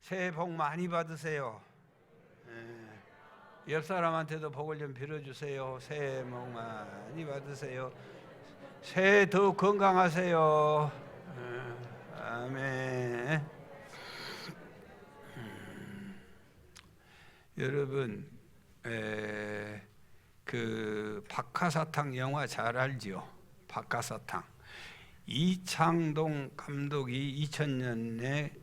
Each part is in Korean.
새해 복 많이 받으세요. 옆 사람한테도 복을 좀 빌어주세요. 새해 복 많이 받으세요. 새해 더 건강하세요. 아멘. 여러분, 그 박하사탕 영화 잘 알지요? 박하사탕. 이창동 감독이 2000년에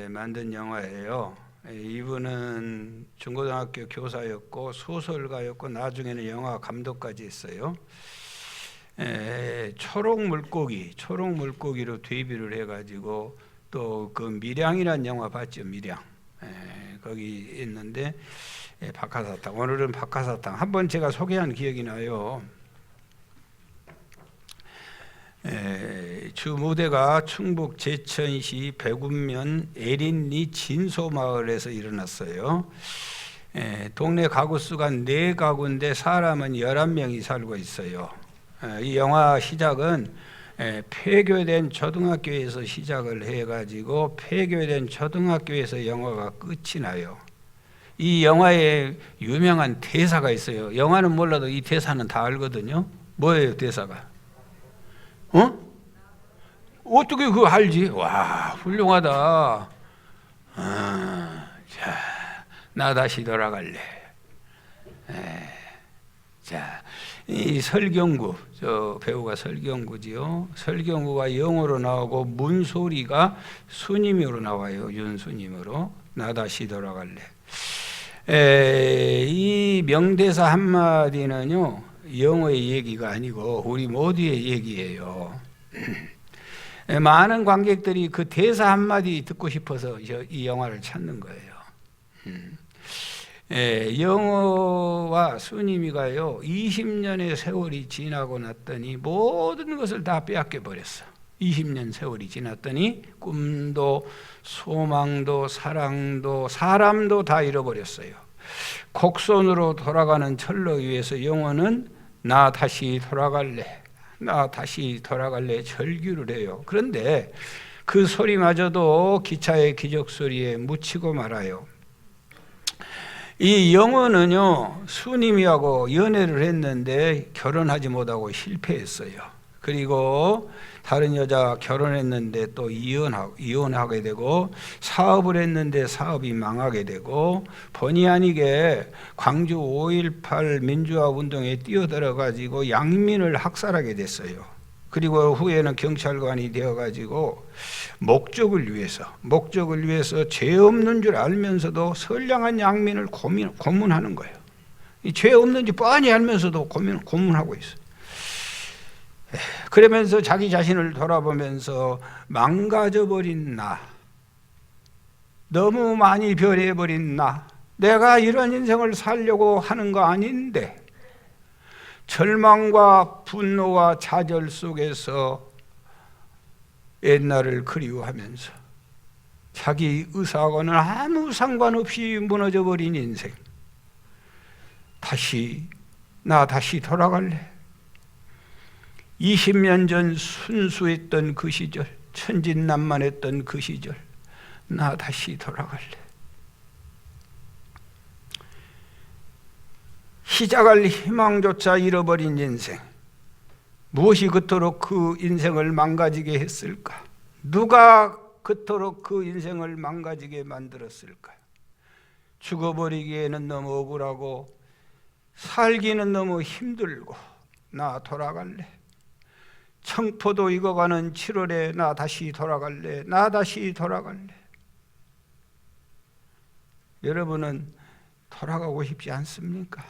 만든 영화예요. 이분은 중고등학교 교사였고 소설가였고 나중에는 영화 감독까지 했어요. 초록 물고기로 데뷔를 해가지고 또 그 밀양이라는 영화 봤죠? 밀양. 거기 있는데 박하사탕. 오늘은 박하사탕 한번 제가 소개한 기억이 나요. 주 무대가 충북 제천시 백운면 에린리 진소마을에서 일어났어요. 동네 가구 수가 4가구인데 사람은 11명이 살고 있어요. 이 영화 시작은 폐교된 초등학교에서 시작을 해가지고 폐교된 초등학교에서 영화가 끝이 나요. 이 영화에 유명한 대사가 있어요. 영화는 몰라도 이 대사는 다 알거든요. 뭐예요 대사가? 어떻게 그거 알지? 와, 훌륭하다. 자, 나 다시 돌아갈래. 자, 이 설경구, 저 배우가 설경구지요. 설경구가 영어로 나오고 문소리가 수님으로 나와요. 윤수님으로. 나 다시 돌아갈래. 이 명대사 한마디는요, 영어의 얘기가 아니고 우리 모두의 얘기예요. 많은 관객들이 그 대사 한마디 듣고 싶어서 이 영화를 찾는 거예요. 영어와 수님이가요 20년의 세월이 지나고 났더니 모든 것을 다 빼앗겨 버렸어. 20년 세월이 지났더니 꿈도 소망도 사랑도 사람도 다 잃어버렸어요. 곡선으로 돌아가는 철로 위에서 영어는 나 다시 돌아갈래, 나 다시 돌아갈래 절규를 해요. 그런데 그 소리마저도 기차의 기적소리에 묻히고 말아요. 이 영어는요 수님이하고 연애를 했는데 결혼하지 못하고 실패했어요. 그리고 다른 여자 결혼했는데 또 이혼하게 되고 사업을 했는데 사업이 망하게 되고 본의 아니게 광주 5.18 민주화 운동에 뛰어들어 가지고 양민을 학살하게 됐어요. 그리고 후에는 경찰관이 되어 가지고 목적을 위해서 죄 없는 줄 알면서도 선량한 양민을 고문하는 거예요. 죄 없는지 뻔히 알면서도 고문하고 있어요. 그러면서 자기 자신을 돌아보면서 망가져버린 나, 너무 많이 변해버린 나, 내가 이런 인생을 살려고 하는 거 아닌데, 절망과 분노와 좌절 속에서 옛날을 그리워하면서 자기 의사하고는 아무 상관없이 무너져버린 인생, 나 다시 돌아갈래. 20년 전 순수했던 그 시절, 천진난만했던 그 시절, 나 다시 돌아갈래. 시작할 희망조차 잃어버린 인생, 무엇이 그토록 그 인생을 망가지게 했을까? 누가 그토록 그 인생을 망가지게 만들었을까? 죽어버리기에는 너무 억울하고 살기는 너무 힘들고 나 돌아갈래. 청포도 익어가는 7월에 나 다시 돌아갈래. 나 다시 돌아갈래. 여러분은 돌아가고 싶지 않습니까?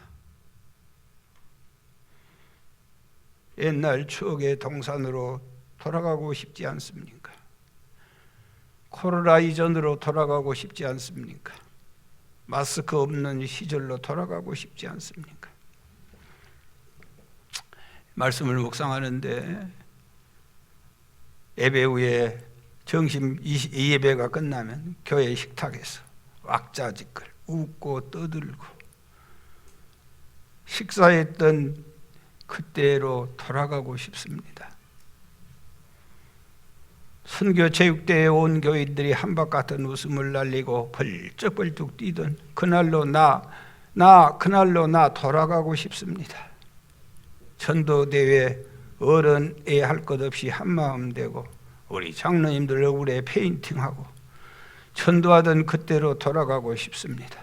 옛날 추억의 동산으로 돌아가고 싶지 않습니까? 코로나 이전으로 돌아가고 싶지 않습니까? 마스크 없는 시절로 돌아가고 싶지 않습니까? 말씀을 묵상하는데 예배 후에 정심 2예배가 끝나면 교회 식탁에서 왁자지껄 웃고 떠들고 식사했던 그때로 돌아가고 싶습니다. 선교 체육대회에 온 교인들이 한박 같은 웃음을 날리고 벌쩍벌쩍 뛰던 그날로 그날로 나 돌아가고 싶습니다. 전도대회 어른에 할 것 없이 한마음 되고 우리 장로님들 얼굴에 페인팅하고 전도하던 그때로 돌아가고 싶습니다.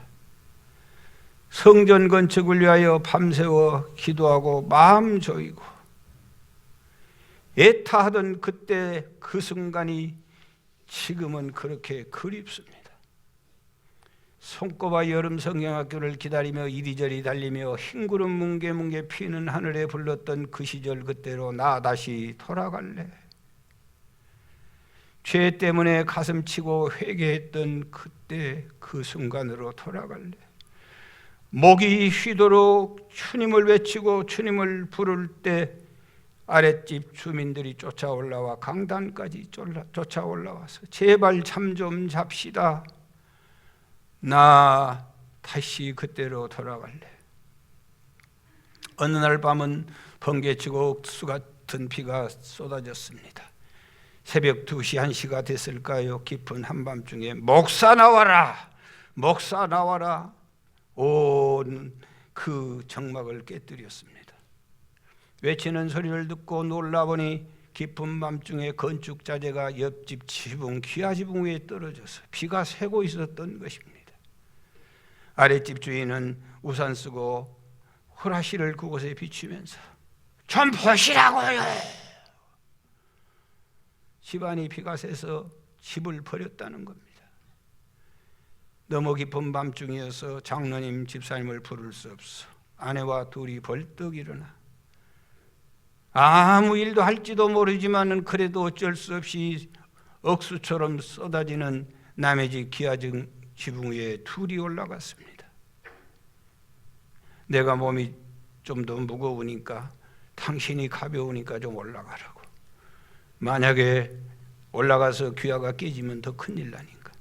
성전 건축을 위하여 밤새워 기도하고 마음 조이고 애타하던 그때 그 순간이 지금은 그렇게 그립습니다. 손꼽아 여름 성경학교를 기다리며 이리저리 달리며 흰구름 뭉게뭉게 피는 하늘에 불렀던 그 시절 그때로 나 다시 돌아갈래. 죄 때문에 가슴치고 회개했던 그때 그 순간으로 돌아갈래. 목이 쉬도록 주님을 외치고 주님을 부를 때 아랫집 주민들이 쫓아올라와 강단까지 쫓아올라와서 제발 잠 좀 잡시다. 나 다시 그때로 돌아갈래. 어느 날 밤은 번개치고 옥수 같은 비가 쏟아졌습니다. 새벽 2시 1시가 됐을까요? 깊은 한밤중에 목사 나와라, 목사 나와라. 온 그 정막을 깨뜨렸습니다. 외치는 소리를 듣고 놀라보니 깊은 밤중에 건축자재가 옆집 지붕, 기아 지붕 위에 떨어져서 비가 새고 있었던 것입니다. 아랫집 주인은 우산 쓰고 후라시를 그곳에 비추면서 좀 보시라고요. 집안이 비가 새서 집을 버렸다는 겁니다. 너무 깊은 밤중이어서 장로님 집사님을 부를 수 없어 아내와 둘이 벌떡 일어나 아무 일도 할지도 모르지만 그래도 어쩔 수 없이 억수처럼 쏟아지는 남의 집 기아 지붕 위에 둘이 올라갔습니다. 내가 몸이 좀 더 무거우니까 당신이 가벼우니까 좀 올라가라고. 만약에 올라가서 귀하가 깨지면 더 큰일 나니까.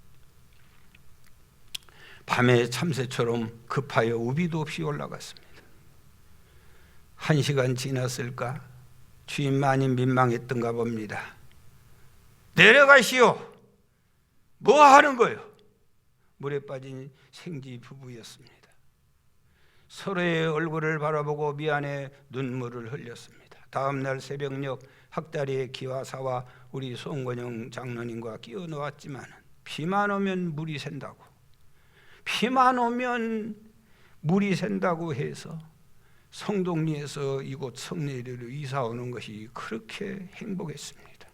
밤에 참새처럼 급하여 우비도 없이 올라갔습니다. 1시간 지났을까? 주인 많이 민망했던가 봅니다. 내려가시오. 뭐 하는 거요? 물에 빠진 생지 부부였습니다. 서로의 얼굴을 바라보고 미안해 눈물을 흘렸습니다. 다음 날 새벽녘 학다리에 기와사와 우리 송건영 장로님과 끼어 놓았지만 비만 오면 물이 샌다고, 비만 오면 물이 샌다고 해서 성동리에서 이곳 성내리로 이사 오는 것이 그렇게 행복했습니다.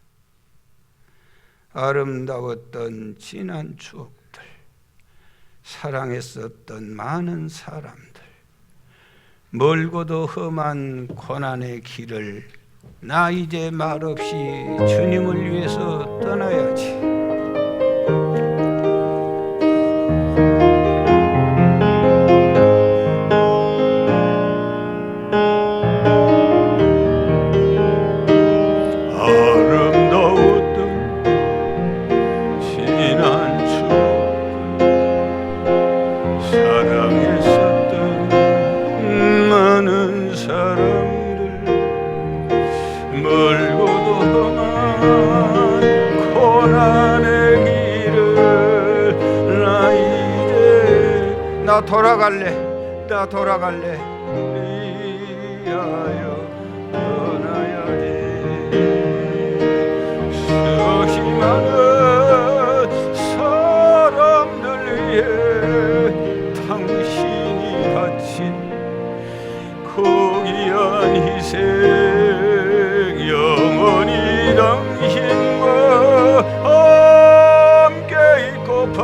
아름다웠던 지난 추억들, 사랑했었던 많은 사람들, 멀고도 험한 고난의 길을 나 이제 말없이 주님을 위해서 떠나야지. 나 돌아갈래. 위하여 떠나야지. 수없이 많은 사람들 위해 당신이 바친 고귀한 희생, 영원히 당신과 함께 있고파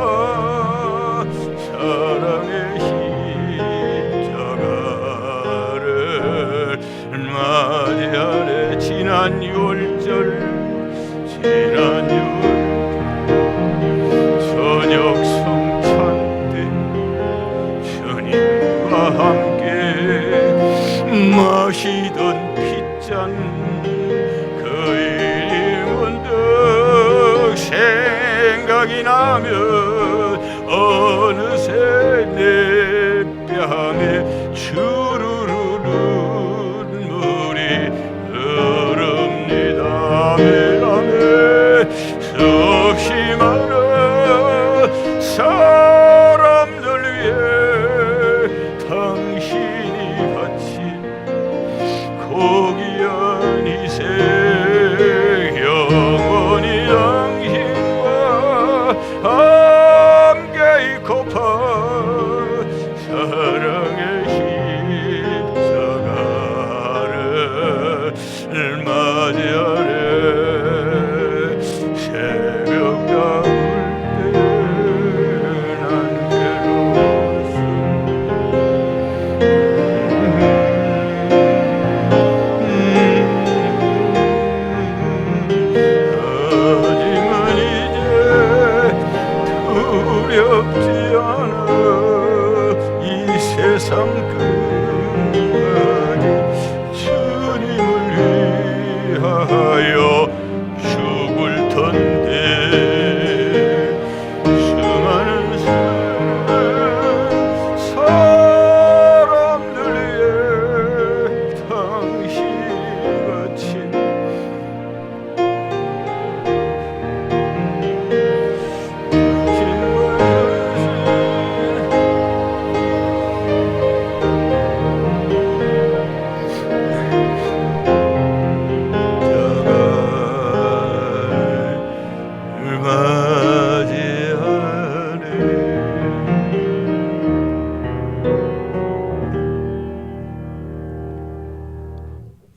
사랑의 맞이하네. 지난 6월절, 지난 6월 저녁 성찬 때 주님과 함께 마시던 핏잔, 그 일이 문득 생각이 나면 고파 사랑의 십자가를 맞이하네. 새벽 나올 때 난 괴로웠어. 하지만 이제 두렵지 않아. 이 세상 끝까지 주님을 위하여 죽을 텐데. 수많은 사람들 위해 당신같이 맞이하네.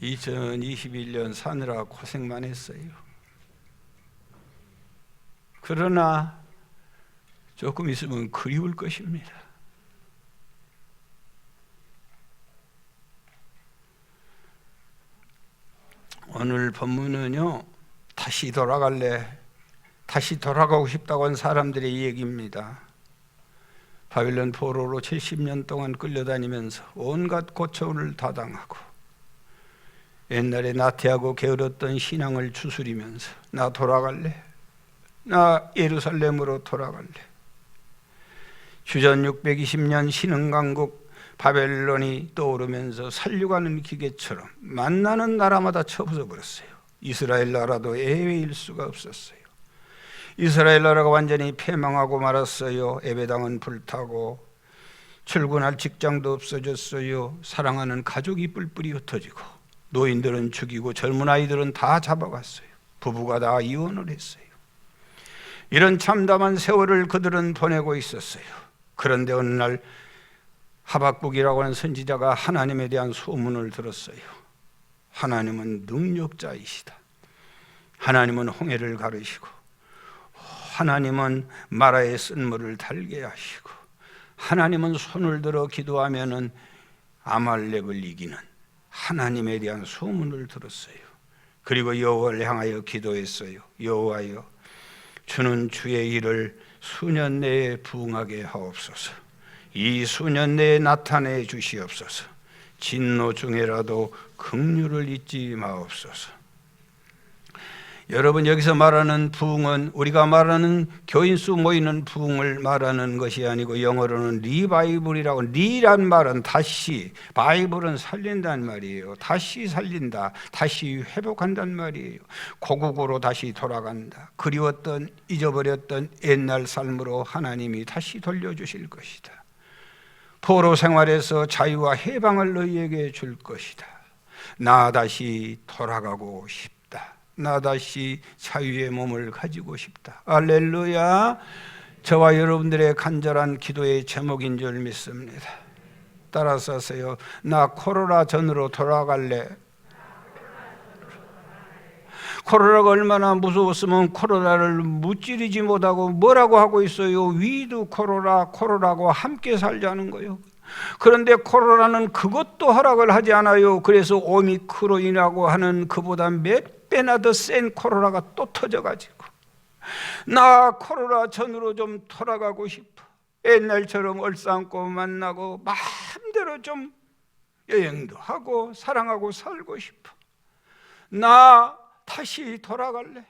2021년 사느라 고생만 했어요. 그러나 조금 있으면 그리울 것입니다. 오늘 본문은요, 다시 돌아갈래, 다시 돌아가고 싶다고 한 사람들의 얘기입니다. 바빌론 포로로 70년 동안 끌려다니면서 온갖 고초를 다 당하고 옛날에 나태하고 게으렀던 신앙을 추스리면서 나 돌아갈래, 나 예루살렘으로 돌아갈래. 주전 620년 신흥강국 바벨론이 떠오르면서 살려가는 기계처럼 만나는 나라마다 쳐부숴 버렸어요. 이스라엘 나라도 예외일 수가 없었어요. 이스라엘 나라가 완전히 패망하고 말았어요. 예배당은 불타고 출근할 직장도 없어졌어요. 사랑하는 가족이 뿔뿔이 흩어지고 노인들은 죽이고 젊은 아이들은 다 잡아갔어요. 부부가 다 이혼을 했어요. 이런 참담한 세월을 그들은 보내고 있었어요. 그런데 어느 날 하박국이라고 하는 선지자가 하나님에 대한 소문을 들었어요. 하나님은 능력자이시다. 하나님은 홍해를 가르시고 하나님은 마라의 쓴물을 달게 하시고 하나님은 손을 들어 기도하면은 아말렉을 이기는 하나님에 대한 소문을 들었어요. 그리고 여호와를 향하여 기도했어요. 여호와여, 주는 주의 일을 수년 내에 부응하게 하옵소서. 이 수년 내에 나타내 주시옵소서. 진노 중에라도 긍휼을 잊지 마옵소서. 여러분, 여기서 말하는 부흥은 우리가 말하는 교인수 모이는 부흥을 말하는 것이 아니고 영어로는 리바이블이라고, 리란 말은 다시, 바이블은 살린다는 말이에요. 다시 살린다, 다시 회복한다는 말이에요. 고국으로 다시 돌아간다. 그리웠던, 잊어버렸던 옛날 삶으로 하나님이 다시 돌려주실 것이다. 포로 생활에서 자유와 해방을 너희에게 줄 것이다. 나 다시 돌아가고 싶다. 나 다시 자유의 몸을 가지고 싶다. 할렐루야. 저와 여러분들의 간절한 기도의 제목인 줄 믿습니다. 따라서 하세요. 나 코로나 전으로 돌아갈래. 코로나가 얼마나 무서웠으면 코로나를 무찌르지 못하고 뭐라고 하고 있어요. 위드 코로나, 코로나고 함께 살자는 거예요. 그런데 코로나는 그것도 허락을 하지 않아요. 그래서 오미크론이라고 하는 그보다 몇 배나 더 센 코로나가 또 터져가지고 나 코로나 전으로 좀 돌아가고 싶어. 옛날처럼 얼싸안고 만나고 마음대로 좀 여행도 하고 사랑하고 살고 싶어. 나 다시 돌아갈래.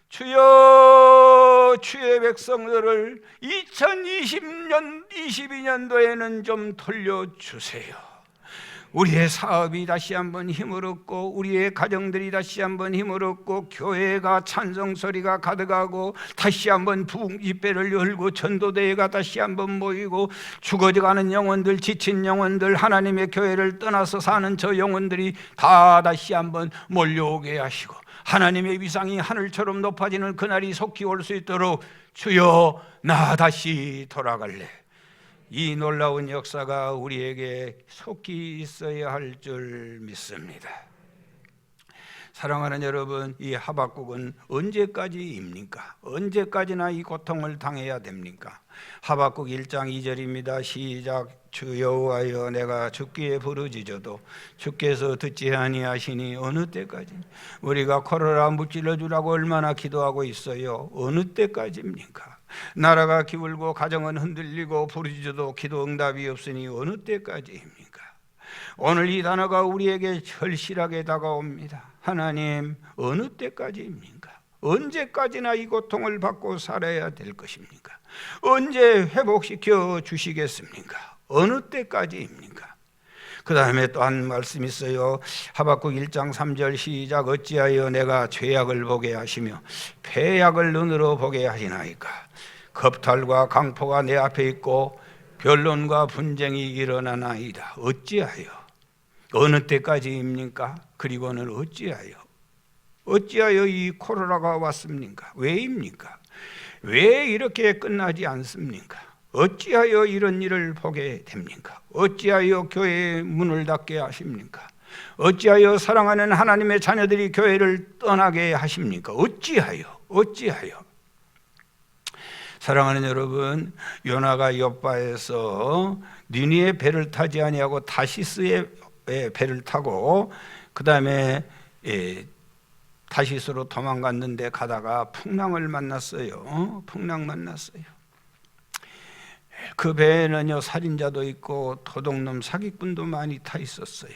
주여, 주의 백성들을 2020년 22년도에는 좀 돌려주세요. 우리의 사업이 다시 한번 힘을 얻고 우리의 가정들이 다시 한번 힘을 얻고 교회가 찬송 소리가 가득하고 다시 한번 부흥 집회를 열고 전도대회가 다시 한번 모이고 죽어가는 영혼들, 지친 영혼들, 하나님의 교회를 떠나서 사는 저 영혼들이 다 다시 한번 몰려오게 하시고 하나님의 위상이 하늘처럼 높아지는 그날이 속히 올 수 있도록 주여 나 다시 돌아갈래. 이 놀라운 역사가 우리에게 속히 있어야 할 줄 믿습니다. 사랑하는 여러분, 이 하박국은 언제까지입니까? 언제까지나 이 고통을 당해야 됩니까? 하박국 1장 2절입니다. 시작. 주 여호와여, 내가 주께 부르짖어도 주께서 듣지 아니하시니 어느 때까지? 우리가 코로나 무찔러 주라고 얼마나 기도하고 있어요. 어느 때까지입니까? 나라가 기울고 가정은 흔들리고 부르짖어도 기도 응답이 없으니 어느 때까지입니까? 오늘 이 단어가 우리에게 절실하게 다가옵니다. 하나님, 어느 때까지입니까? 언제까지나 이 고통을 받고 살아야 될 것입니까? 언제 회복시켜 주시겠습니까? 어느 때까지입니까? 그 다음에 또 한 말씀이 있어요. 하박국 1장 3절 시작. 어찌하여 내가 죄악을 보게 하시며 패악을 눈으로 보게 하시나이까? 겁탈과 강포가 내 앞에 있고 변론과 분쟁이 일어나나이다. 어찌하여? 어느 때까지입니까? 그리고는 어찌하여 이 코로나가 왔습니까? 왜입니까? 왜 이렇게 끝나지 않습니까? 어찌하여 이런 일을 보게 됩니까? 어찌하여 교회의 문을 닫게 하십니까? 어찌하여 사랑하는 하나님의 자녀들이 교회를 떠나게 하십니까? 어찌하여? 사랑하는 여러분, 요나가 욥바에서 니느웨의 배를 타지 아니하고 타시스의 배를 타고 그 다음에 타시스로 도망갔는데 가다가 풍랑을 만났어요. 그 배에는요 살인자도 있고 도둑놈 사기꾼도 많이 타 있었어요.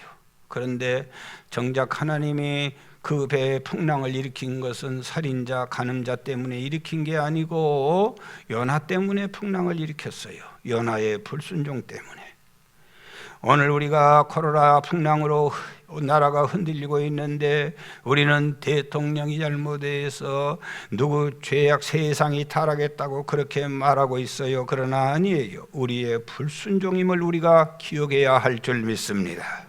그런데 정작 하나님이 그 배에 풍랑을 일으킨 것은 살인자, 간음자 때문에 일으킨 게 아니고 요나 때문에 풍랑을 일으켰어요. 요나의 불순종 때문에. 오늘 우리가 코로나 풍랑으로 나라가 흔들리고 있는데 우리는 대통령이 잘못해서 누구 죄악 세상이 타락했다고 그렇게 말하고 있어요. 그러나 아니에요. 우리의 불순종임을 우리가 기억해야 할 줄 믿습니다.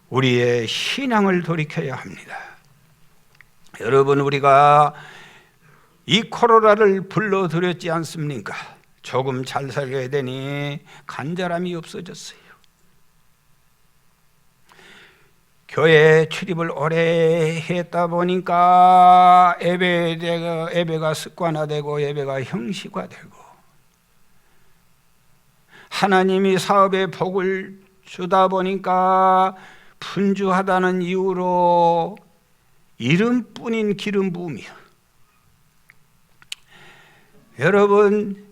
우리의 신앙을 돌이켜야 합니다. 여러분, 우리가 이 코로나를 불러들였지 않습니까? 조금 잘 살게 되니 간절함이 없어졌어요. 교회 출입을 오래 했다 보니까 예배가 습관화되고 예배가 형식화되고 하나님이 사업에 복을 주다 보니까 분주하다는 이유로 이름뿐인 기름 부음이요. 여러분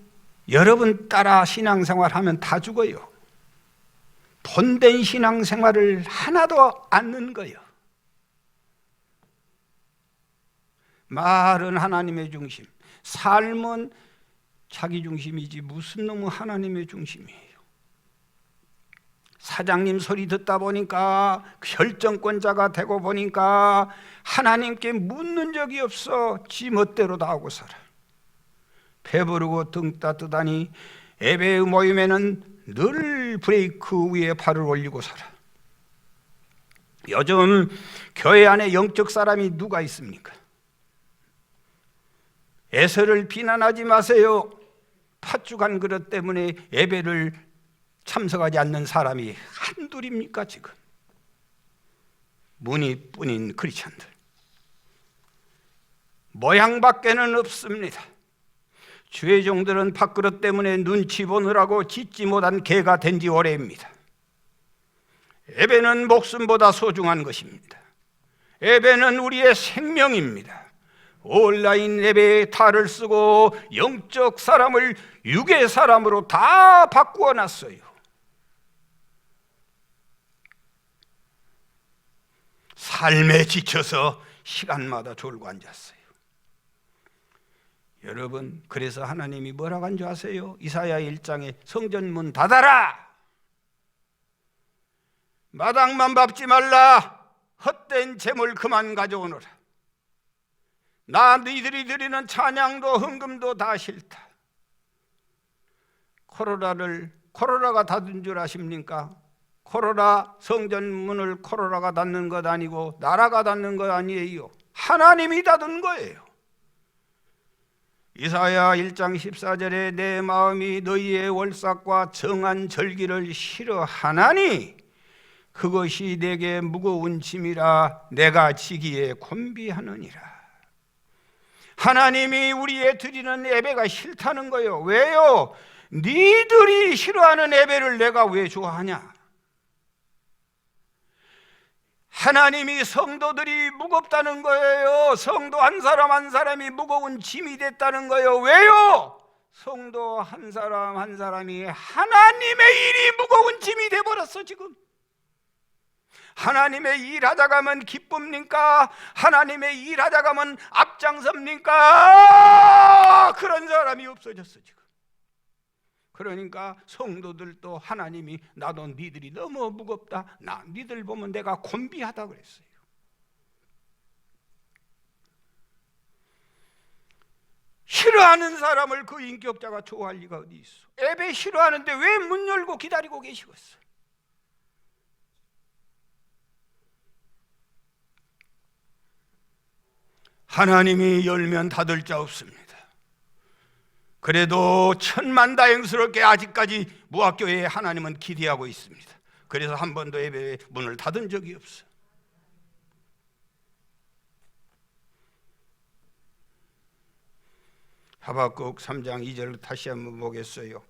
따라 신앙생활 하면 다 죽어요. 본된 신앙생활을 하나도 안 넣는 거예요. 말은 하나님의 중심, 삶은 자기 중심이지 무슨 놈의 하나님의 중심이에요. 사장님 소리 듣다 보니까 결정권자가 되고 보니까 하나님께 묻는 적이 없어. 지 멋대로 다 하고 살아. 배부르고 등 따뜻하니 예배 모임에는 늘 브레이크 위에 발을 올리고 살아. 요즘 교회 안에 영적 사람이 누가 있습니까? 에서를 비난하지 마세요. 팥죽 한 그릇 때문에 예배를 참석하지 않는 사람이 한둘입니까 지금? 무늬뿐인 크리스천들. 모양밖에는 없습니다. 주의 종들은 밥그릇 때문에 눈치 보느라고 짖지 못한 개가 된 지 오래입니다. 예배는 목숨보다 소중한 것입니다. 예배는 우리의 생명입니다. 온라인 예배에 탈을 쓰고 영적 사람을 육의 사람으로 다 바꾸어 놨어요. 삶에 지쳐서 시간마다 졸고 앉았어요. 여러분, 그래서 하나님이 뭐라고 한 줄 아세요? 이사야 1장에 성전문 닫아라! 마당만 밟지 말라. 헛된 재물 그만 가져오너라. 나 너희들이 드리는 찬양도 헌금도 다 싫다. 코로나가 닫은 줄 아십니까? 코로나 성전 문을 코로나가 닫는 것 아니고 나라가 닫는 것 아니에요. 하나님이 닫은 거예요. 이사야 1장 14절에 내 마음이 너희의 월삭과 정한 절기를 싫어하나니 그것이 내게 무거운 짐이라 내가 지기에 곤비하느니라. 하나님이 우리의 드리는 예배가 싫다는 거예요. 왜요? 니들이 싫어하는 예배를 내가 왜 좋아하냐? 하나님이 성도들이 무겁다는 거예요. 성도 한 사람 한 사람이 무거운 짐이 됐다는 거예요. 왜요? 성도 한 사람 한 사람이 하나님의 일이 무거운 짐이 돼버렸어. 지금 하나님의 일하자 가면 기쁩니까? 하나님의 일하자 가면 앞장섭니까? 그런 사람이 없어졌어 지금. 그러니까 성도들도 하나님이 나도 니들이 너무 무겁다, 나 니들 보면 내가 곤비하다 그랬어요. 싫어하는 사람을 그 인격자가 좋아할 리가 어디 있어. 예배 싫어하는데 왜 문 열고 기다리고 계시겠어? 하나님이 열면 닫을 자 없습니다. 그래도 천만다행스럽게 아직까지 무학교에 하나님은 기대하고 있습니다. 그래서 한 번도 예배 문을 닫은 적이 없어요. 하박국 3장 2절 다시 한번 보겠어요.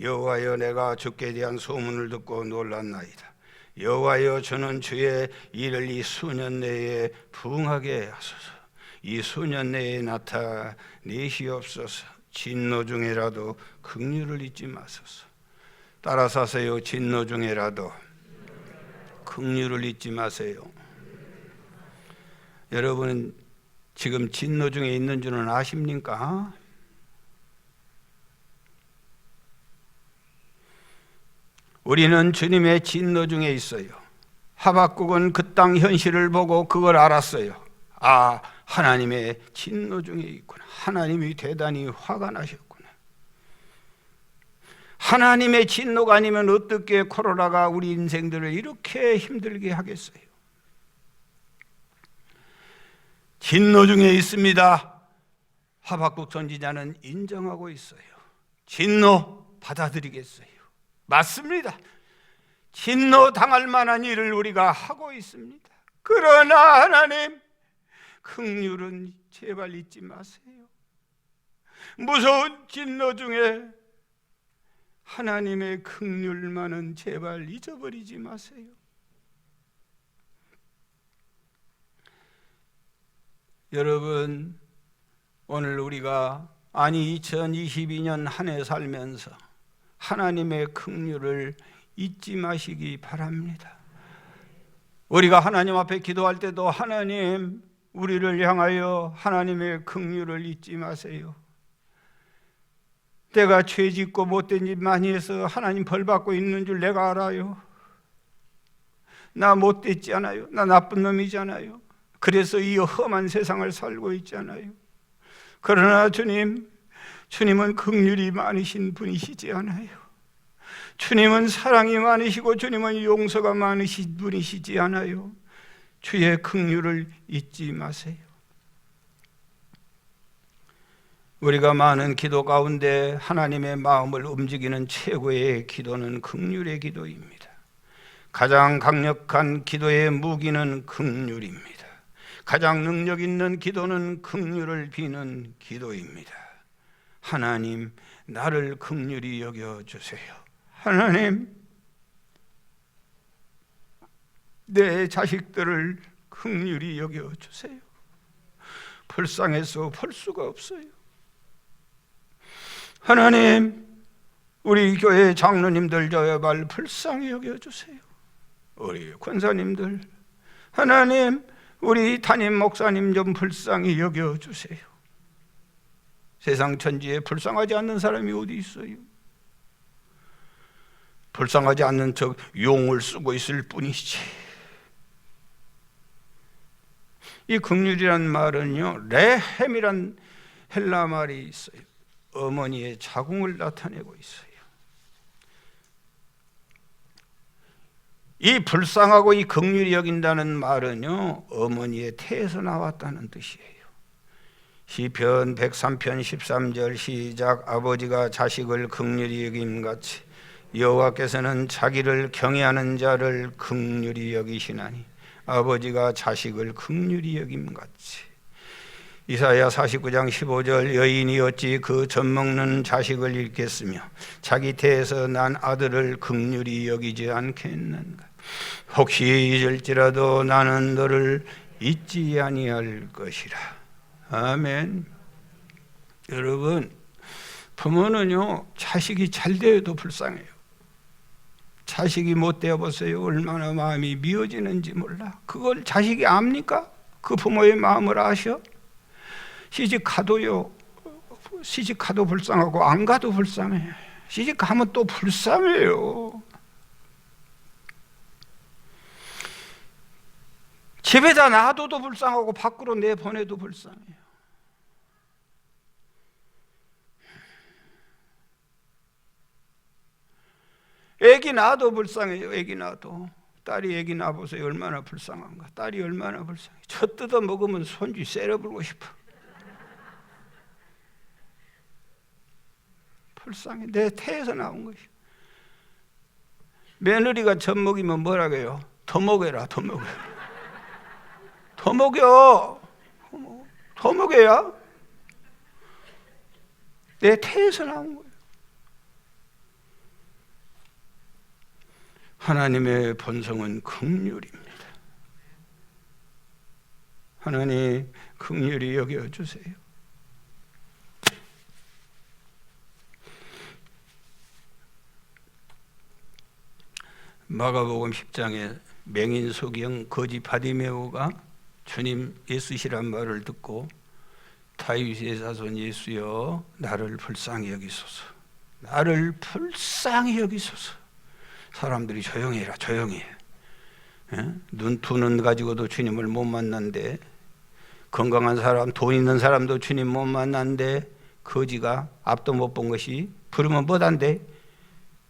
여호와여 내가 주께 대한 소문을 듣고 놀랐나이다. 여호와여 주는 주의 일을 이 수년 내에 부응하게 하소서. 이 수년 내에 나타내시옵소서. 진노 중에라도 긍휼을 잊지 마소서. 따라서 하세요. 진노 중에라도 긍휼을 잊지 마세요. 여러분 지금 진노 중에 있는 줄은 아십니까? 우리는 주님의 진노 중에 있어요. 하박국은 그 땅 현실을 보고 그걸 알았어요. 아, 하나님의 진노 중에 있구나. 하나님이 대단히 화가 나셨구나. 하나님의 진노가 아니면 어떻게 코로나가 우리 인생들을 이렇게 힘들게 하겠어요? 진노 중에 있습니다. 하박국 선지자는 인정하고 있어요. 진노 받아들이겠어요. 맞습니다. 진노 당할 만한 일을 우리가 하고 있습니다. 그러나 하나님 긍휼은 제발 잊지 마세요. 무서운 진노 중에 하나님의 긍휼만은 제발 잊어버리지 마세요. 여러분 오늘 우리가 2022년 한 해 살면서 하나님의 긍휼을 잊지 마시기 바랍니다. 우리가 하나님 앞에 기도할 때도 하나님 우리를 향하여 하나님의 긍휼을 잊지 마세요. 내가 죄 짓고 못된 짓 많이 해서 하나님 벌 받고 있는 줄 내가 알아요. 나 못됐지 않아요. 나 나쁜 놈이잖아요. 그래서 이 험한 세상을 살고 있잖아요. 그러나 주님은 긍휼이 많으신 분이시지 않아요. 주님은 사랑이 많으시고 주님은 용서가 많으신 분이시지 않아요. 주의 긍휼을 잊지 마세요. 우리가 많은 기도 가운데 하나님의 마음을 움직이는 최고의 기도는 긍휼의 기도입니다. 가장 강력한 기도의 무기는 긍휼입니다. 가장 능력 있는 기도는 긍휼을 비는 기도입니다. 하나님, 나를 긍휼히 여겨주세요. 하나님, 내 자식들을 긍휼히 여겨주세요. 불쌍해서 볼 수가 없어요. 하나님, 우리 교회 장로님들 제발 불쌍히 여겨주세요. 우리 권사님들, 하나님, 우리 담임 목사님 좀 불쌍히 여겨주세요. 세상 천지에 불쌍하지 않는 사람이 어디 있어요? 불쌍하지 않는 척 용을 쓰고 있을 뿐이지. 이 긍휼이란 말은요, 레헴이란 헬라 말이 있어요. 어머니의 자궁을 나타내고 있어요. 이 불쌍하고 이 긍휼히 여긴다는 말은요, 어머니의 태에서 나왔다는 뜻이에요. 시편 103편 13절 시작. 아버지가 자식을 긍휼히 여김같이 여호와께서는 자기를 경외하는 자를 긍휼히 여기시나니 아버지가 자식을 긍휼히 여김같이. 이사야 49장 15절 여인이 어찌 그 젖먹는 자식을 잃겠으며 자기 태에서 난 아들을 긍휼히 여기지 않겠는가. 혹시 잊을지라도 나는 너를 잊지 아니할 것이라. 아멘. 여러분, 부모는요, 자식이 잘 되어도 불쌍해요. 자식이 못 되어 보세요. 얼마나 마음이 미어지는지 몰라. 그걸 자식이 압니까? 그 부모의 마음을 아셔? 시집 가도요, 시집 가도 불쌍하고 안 가도 불쌍해. 시집 가면 또 불쌍해요. 집에다 놔둬도 불쌍하고 밖으로 내보내도 불쌍해요. 애기 낳아도 불쌍해요. 애기 낳아도. 딸이 애기 낳아보세요. 얼마나 불쌍한가. 딸이 얼마나 불쌍해. 저 뜯어 먹으면 손주 째려불고 싶어. 불쌍해. 내 태에서 나온 것이. 며느리가 젖 먹이면 뭐라고요? 더 먹여라, 더 먹여. 더 먹여. 더 먹여야 내 태에서 나온 거예요. 하나님의 본성은 긍휼입니다. 하나님 긍휼히 여겨주세요. 마가복음 10장에 맹인 소경 거지 바디메오가 주님 예수시란 말을 듣고 다윗의 자손 예수여 나를 불쌍히 여기소서, 나를 불쌍히 여기소서. 사람들이 조용히 해라, 조용히 해. 눈 두 눈 가지고도 주님을 못 만난데, 건강한 사람, 돈 있는 사람도 주님 못 만난데, 거지가 앞도 못 본 것이 부르면 못한데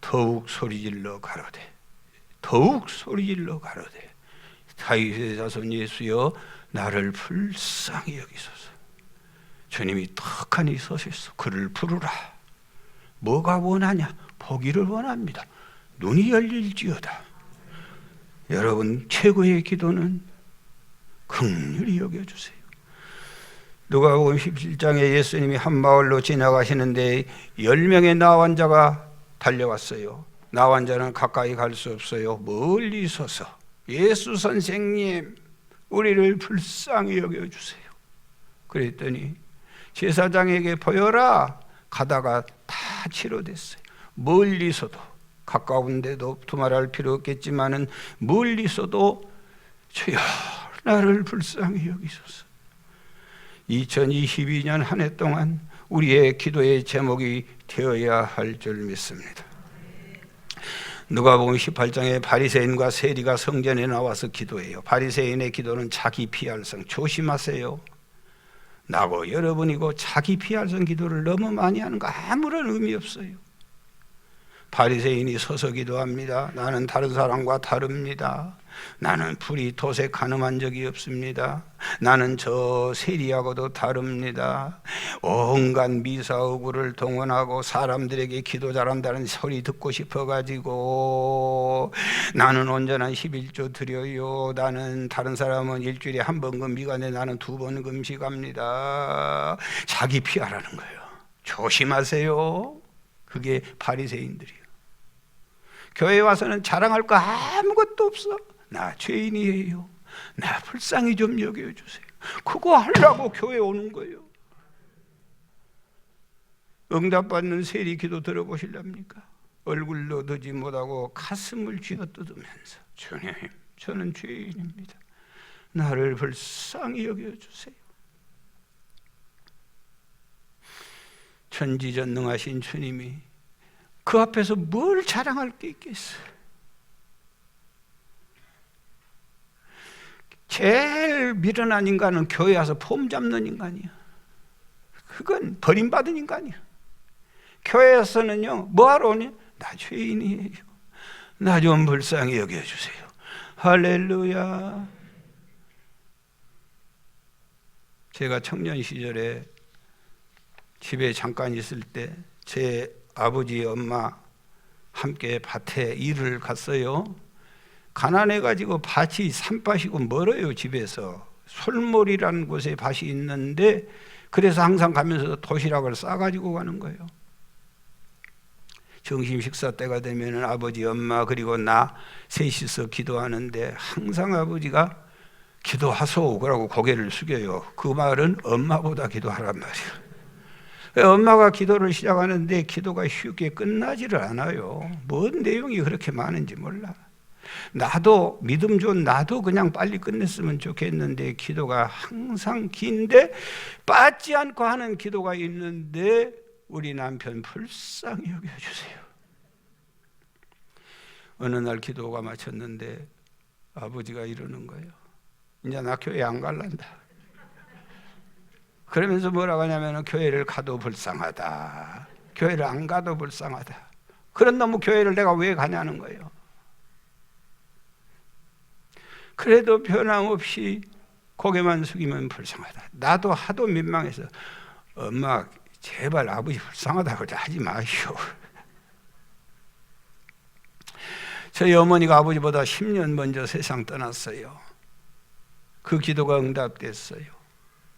더욱 소리질러 가로되, 더욱 소리질러 가로되 다윗의 자손 예수여 나를 불쌍히 여기소서. 주님이 턱하니 서셨어. 그를 부르라. 뭐가 원하냐? 보기를 원합니다. 눈이 열릴지어다. 여러분, 최고의 기도는 긍휼히 여겨주세요. 누가복음 17장에 예수님이 한 마을로 지나가시는데 10명의 나환자가 달려왔어요. 나환자는 가까이 갈 수 없어요. 멀리 서서 예수 선생님, 우리를 불쌍히 여겨주세요. 그랬더니 제사장에게 보여라. 가다가 다 치료됐어요. 멀리서도, 가까운데도 두말할 필요 없겠지만은 멀리서도 주여 나를 불쌍히 여기소서. 2022년 한 해 동안 우리의 기도의 제목이 되어야 할 줄 믿습니다. 누가복음 18장에 바리새인과 세리가 성전에 나와서 기도해요. 바리새인의 기도는 자기 피할성, 조심하세요. 나고 여러분이고 자기 피할성 기도를 너무 많이 하는 거 아무런 의미 없어요. 바리새인이 서서 기도합니다. 나는 다른 사람과 다릅니다. 나는 불이 돛에 간음한 적이 없습니다. 나는 저 세리하고도 다릅니다. 온갖 미사오구를 동원하고 사람들에게 기도 잘한다는 소리 듣고 싶어가지고 나는 온전한 11조 드려요. 나는 다른 사람은 일주일에 한 번 금식하는데 나는 2번 금식합니다. 자기 피하라는 거예요. 조심하세요. 그게 바리새인들이에요. 교회 와서는 자랑할 거 아무것도 없어. 나 죄인이에요. 나 불쌍히 좀 여겨주세요. 그거 하려고 교회 오는 거예요. 응답받는 세리 기도 들어보실랍니까? 얼굴도 드지 못하고 가슴을 쥐어뜯으면서 주님, 저는 죄인입니다. 나를 불쌍히 여겨주세요. 전지전능하신 주님이 그 앞에서 뭘 자랑할 게 있겠어요? 제일 미련한 인간은 교회 와서 폼 잡는 인간이야. 그건 버림받은 인간이야. 교회에서는요, 뭐하러 오니? 나 죄인이에요. 나 좀 불쌍히 여겨주세요. 할렐루야. 제가 청년 시절에 집에 잠깐 있을 때 제 아버지, 엄마 함께 밭에 일을 갔어요. 가난해가지고 밭이 산밭이고 멀어요. 집에서 솔몰이라는 곳에 밭이 있는데, 그래서 항상 가면서 도시락을 싸가지고 가는 거예요. 점심 식사 때가 되면 아버지, 엄마 그리고 나 셋이서 기도하는데 항상 아버지가 기도하소 그러고 고개를 숙여요. 그 말은 엄마보다 기도하란 말이에요. 엄마가 기도를 시작하는데 기도가 쉽게 끝나지를 않아요. 뭔 내용이 그렇게 많은지 몰라. 나도 믿음 좋은 나도 그냥 빨리 끝냈으면 좋겠는데 기도가 항상 긴데, 빠지지 않고 하는 기도가 있는데 우리 남편 불쌍히 여겨주세요. 어느 날 기도가 마쳤는데 아버지가 이러는 거예요. 이제 나 교회 안 갈란다. 그러면서 뭐라고 하냐면 교회를 가도 불쌍하다. 교회를 안 가도 불쌍하다. 그런 놈의 교회를 내가 왜 가냐는 거예요. 그래도 변함없이 고개만 숙이면 불쌍하다. 나도 하도 민망해서 엄마 제발 아버지 불쌍하다고 하지 마시오. 저희 어머니가 아버지보다 10년 먼저 세상 떠났어요. 그 기도가 응답됐어요.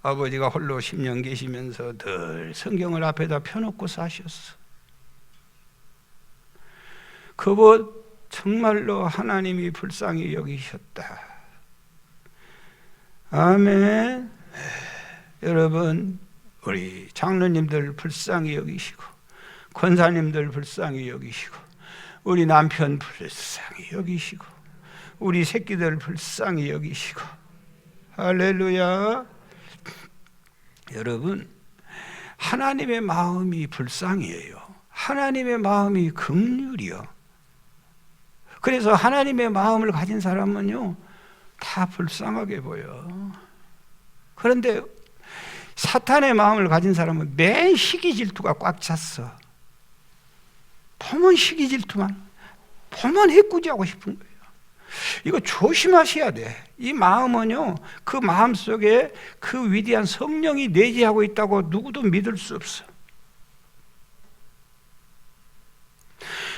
아버지가 홀로 10년 계시면서 늘 성경을 앞에다 펴놓고 사셨어. 그곳 정말로 하나님이 불쌍히 여기셨다. 아멘. 여러분, 우리 장로님들 불쌍히 여기시고, 권사님들 불쌍히 여기시고, 우리 남편 불쌍히 여기시고, 우리 새끼들 불쌍히 여기시고. 할렐루야. 여러분, 하나님의 마음이 불쌍이에요. 하나님의 마음이 긍휼이요. 그래서 하나님의 마음을 가진 사람은요, 다 불쌍하게 보여. 그런데 사탄의 마음을 가진 사람은 맨 시기 질투가 꽉 찼어. 보면 시기 질투만, 보면 해꾸지하고 싶은 거예요. 이거 조심하셔야 돼. 이 마음은요, 그 마음 속에 그 위대한 성령이 내재하고 있다고 누구도 믿을 수 없어.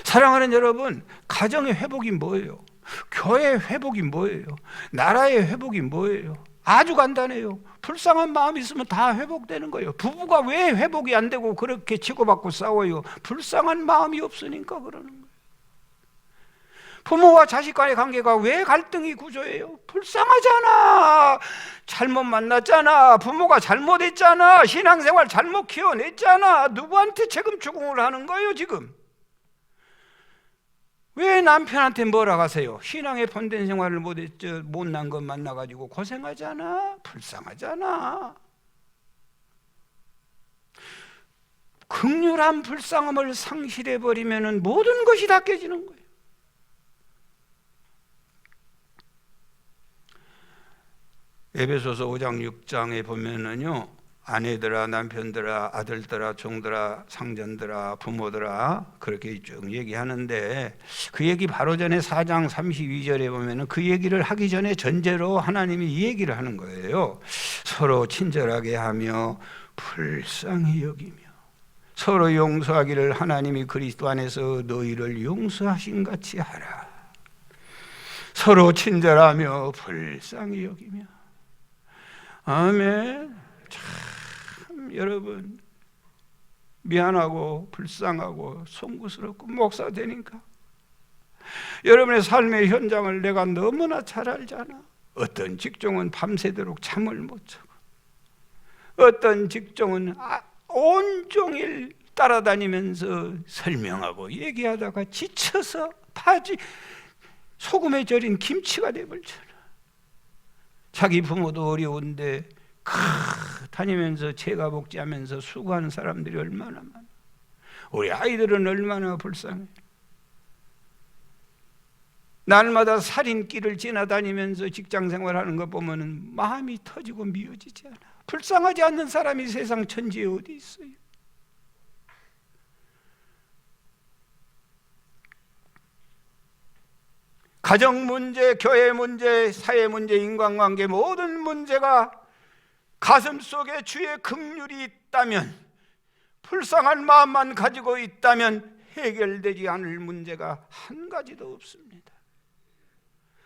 사랑하는 여러분, 가정의 회복이 뭐예요? 교회의 회복이 뭐예요? 나라의 회복이 뭐예요? 아주 간단해요. 불쌍한 마음이 있으면 다 회복되는 거예요. 부부가 왜 회복이 안 되고 그렇게 치고받고 싸워요? 불쌍한 마음이 없으니까 그러는 거예요. 부모와 자식 간의 관계가 왜 갈등이 구조예요? 불쌍하잖아. 잘못 만났잖아. 부모가 잘못했잖아. 신앙생활 잘못 키워냈잖아. 누구한테 책임 추궁을 하는 거예요 지금? 왜 남편한테 뭐라 하세요? 신앙의 본된 생활을 못했죠. 못난 것 만나가지고 고생하잖아. 불쌍하잖아. 긍휼한 불쌍함을 상실해버리면 모든 것이 다 깨지는 거예요. 에베소서 5장 6장에 보면은요, 아내들아, 남편들아, 아들들아, 종들아, 상전들아, 부모들아, 그렇게 쭉 얘기하는데, 그 얘기 바로 전에 4장 32절에 보면은 그 얘기를 하기 전에 전제로 하나님이 이 얘기를 하는 거예요. 서로 친절하게 하며 불쌍히 여기며 서로 용서하기를 하나님이 그리스도 안에서 너희를 용서하신 같이 하라. 서로 친절하며 불쌍히 여기며. 아멘. 참 여러분, 미안하고 불쌍하고 송구스럽고 목사 되니까 여러분의 삶의 현장을 내가 너무나 잘 알잖아. 어떤 직종은 밤새도록 잠을 못 자고, 어떤 직종은 온종일 따라다니면서 설명하고 얘기하다가 지쳐서 파지 소금에 절인 김치가 돼버리잖아. 자기 부모도 어려운데 다니면서 제가 복지하면서 수고하는 사람들이 얼마나 많아. 우리 아이들은 얼마나 불쌍해. 날마다 살인길을 지나다니면서 직장생활하는 거 보면 마음이 터지고 미어지지 않아. 불쌍하지 않는 사람이 세상 천지에 어디 있어요? 가정 문제, 교회 문제, 사회 문제, 인간관계 모든 문제가 가슴속에 주의 긍휼이 있다면, 불쌍한 마음만 가지고 있다면 해결되지 않을 문제가 한 가지도 없습니다.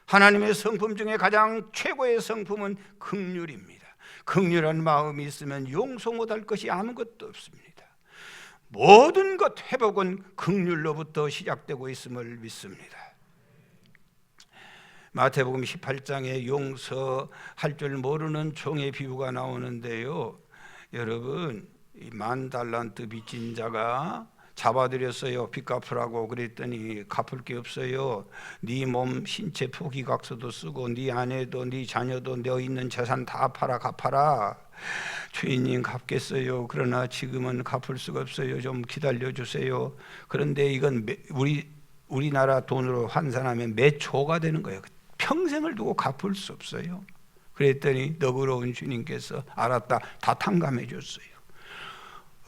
하나님의 성품 중에 가장 최고의 성품은 긍휼입니다. 긍휼한 마음이 있으면 용서 못할 것이 아무것도 없습니다. 모든 것 회복은 긍휼로부터 시작되고 있음을 믿습니다. 마태복음 18장에 용서할 줄 모르는 종의 비유가 나오는데요, 여러분, 이 10,000달란트 빚진 자가 잡아들였어요. 빚 갚으라고. 그랬더니 갚을 게 없어요. 네 몸 신체 포기각서도 쓰고 네 아내도 네 자녀도 너 있는 재산 다 팔아 갚아라. 주인님 갚겠어요. 그러나 지금은 갚을 수가 없어요. 좀 기다려주세요. 그런데 이건 우리나라 돈으로 환산하면 몇 조가 되는 거예요. 평생을 두고 갚을 수 없어요. 그랬더니 너그러운 주님께서 알았다, 다 탕감해 줬어요.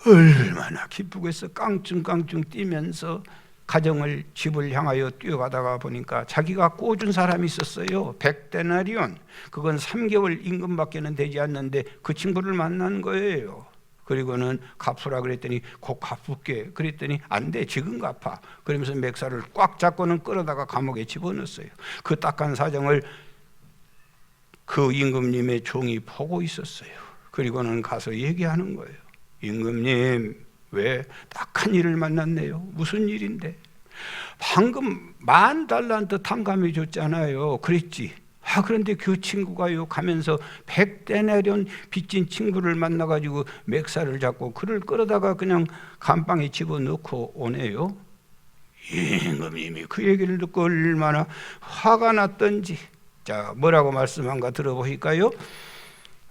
얼마나 기쁘겠어. 깡충깡충 뛰면서 가정을, 집을 향하여 뛰어가다가 보니까 자기가 꿔준 사람이 있었어요. 100데나리온. 그건 3개월 임금밖에는 되지 않는데 그 친구를 만난 거예요. 그리고는 갚으라 그랬더니 곧 갚을게. 그랬더니 안 돼, 지금 갚아. 그러면서 맥살을 꽉 잡고는 끌어다가 감옥에 집어넣었어요. 그 딱한 사정을 그 임금님의 종이 보고 있었어요. 그리고는 가서 얘기하는 거예요. 임금님, 왜 딱한 일을 만났네요. 무슨 일인데? 방금 10,000달란트 탕감해 줬잖아요. 그랬지. 그런데 그 친구가요, 가면서 100데나리온 빚진 친구를 만나가지고 맥살을 잡고 그를 끌어다가 그냥 감방에 집어넣고 오네요. 임금님이 그 얘기를 듣고 얼마나 화가 났던지. 자, 뭐라고 말씀한가 들어보실까요?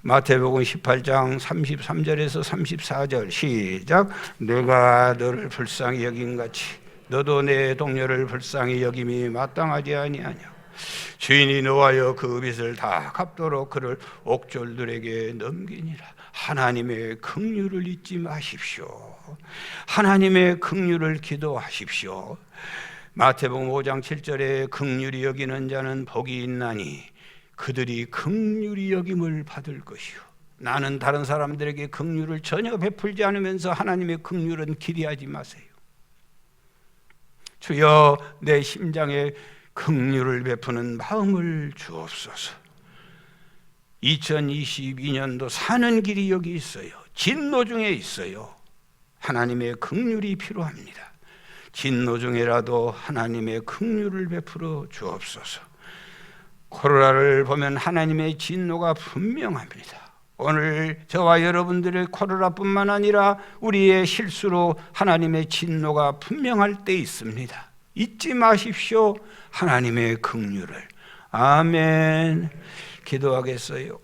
마태복음 18장 33절에서 34절 시작. 내가 너를 불쌍히 여긴같이 너도 내 동료를 불쌍히 여김이 마땅하지 아니하냐. 주인이 노하여 그 빚을 다 갚도록 그를 옥졸들에게 넘기니라. 하나님의 긍휼을 잊지 마십시오. 하나님의 긍휼을 기도하십시오. 마태복음 5장 7절에 긍휼히 여기는 자는 복이 있나니 그들이 긍휼히 여김을 받을 것이요. 나는 다른 사람들에게 긍휼을 전혀 베풀지 않으면서 하나님의 긍휼은 기대하지 마세요. 주여, 내 심장에 긍휼을 베푸는 마음을 주옵소서. 2022년도 사는 길이 여기 있어요. 진노 중에 있어요. 하나님의 긍휼이 필요합니다. 진노 중에라도 하나님의 긍휼을 베풀어 주옵소서. 코로나를 보면 하나님의 진노가 분명합니다. 오늘 저와 여러분들의 코로나뿐만 아니라 우리의 실수로 하나님의 진노가 분명할 때 있습니다. 잊지 마십시오. 하나님의 긍휼을. 아멘. 기도하겠어요.